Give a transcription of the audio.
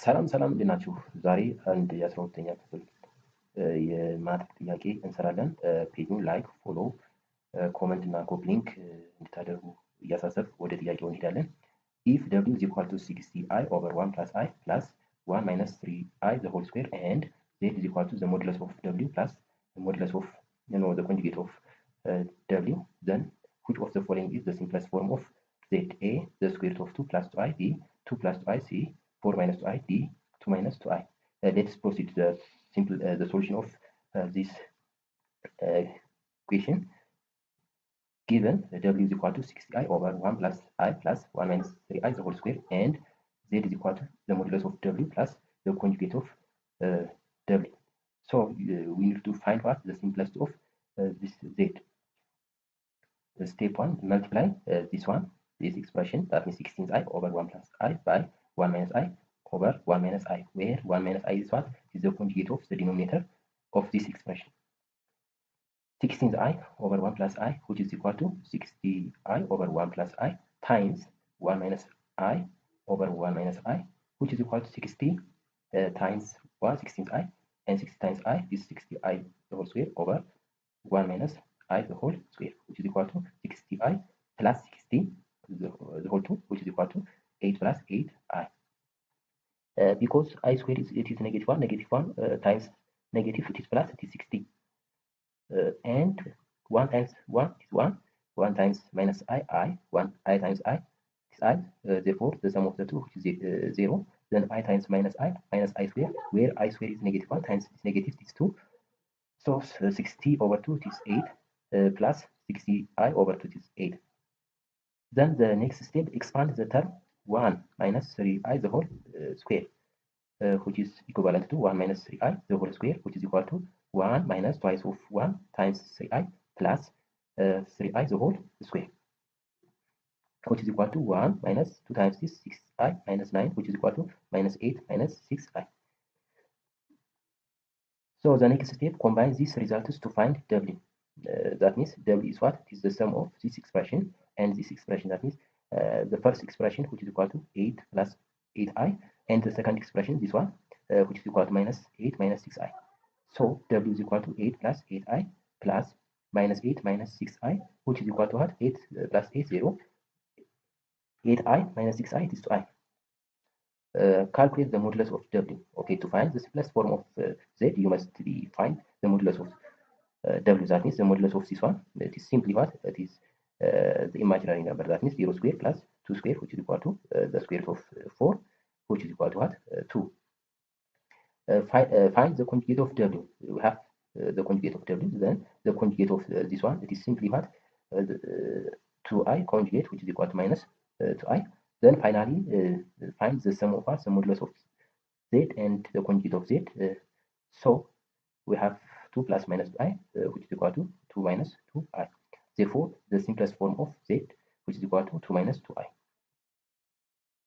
ሰላም ሰላም እንዴት ናችሁ? ዛሬ አንድ የ12ኛ ክፍል የማትሪክ ጥያቄ እንሰራለን። ፔጁን ላይክ፣ ፎሎ፣ ኮመንት እና ኮፒ ሊንክ እንድታደርጉ እያሳሰብ ወደ ጥያቄው እንሄዳለን። ኢፍ w is equal to 60i over 1 plus i plus 1 minus 3i the whole square and z is equal to the modulus of w plus the modulus of the conjugate of w, then which of the following is the simplest form of z? A the square root of 2 plus 2i, b 2 plus 2i, c 4 minus 2i, d 2 minus 2i. Let's proceed to the solution of this question. Given w is equal to 60i over 1 plus I plus 1 minus 3i the whole square and z is equal to the modulus of w plus the conjugate of w. So we need to find what the simplest of this z. Step 1, multiply this expression, that means 16i over 1 plus I by 1 minus I over 1 minus I, where 1 minus I is what? Is the conjugate of the denominator of this expression. 16i over 1 plus I, which is equal to 60i over 1 plus I times 1 minus I over 1 minus I, which is equal to 60 times 1, 16i, and 60 times I is 60i the whole square over 1 minus I the whole square, which is equal to 60i plus 60 the whole 2, which is equal to 8 plus 8i. Because I square is negative 1 times negative, it is plus, it is 60. And 1 times 1 is 1, 1 times minus I, 1 I times I is I, therefore the sum of the two, which is 0, then I times minus I square, where I square is negative 1 times this negative is 2, so 60 over 2 is 8, plus 60i over 2 is 8. Then the next step, expand the term 1 minus 3i the whole square, which is equivalent to 1 minus 3i the whole square, which is equal to 1 minus twice of 1 times 3i plus 3i the whole square, which is equal to 1 minus 2 times this 6i minus 9, which is equal to minus 8 minus 6i. So the next step, combine these results to find w. That means w is what? It is the sum of this expression and this expression. That means the first expression, which is equal to 8 plus 8i, and the second expression, this one, which is equal to minus 8 minus 6i. So w is equal to 8 plus 8i plus minus 8 minus 6i, which is equal to what? 8 plus 8, 0. 8i minus 6i, it is 2i. Calculate the modulus of w. Okay, to find the simplest form of z, you must find the modulus of w. That means the modulus of this one, that is simply what? That is the imaginary number. That means 0 square plus 2 square, which is equal to the square root of 4, which is equal to what? 2. Find the conjugate of w. We have the conjugate of w, then the conjugate of this one, it is simply what? 2i conjugate, which is equal to minus 2i. Then finally, find the sum of us, the modulus of z and the conjugate of z. So we have 2 plus minus 2i, which is equal to 2 minus 2i. Therefore, the simplest form of z, which is equal to 2 minus 2i.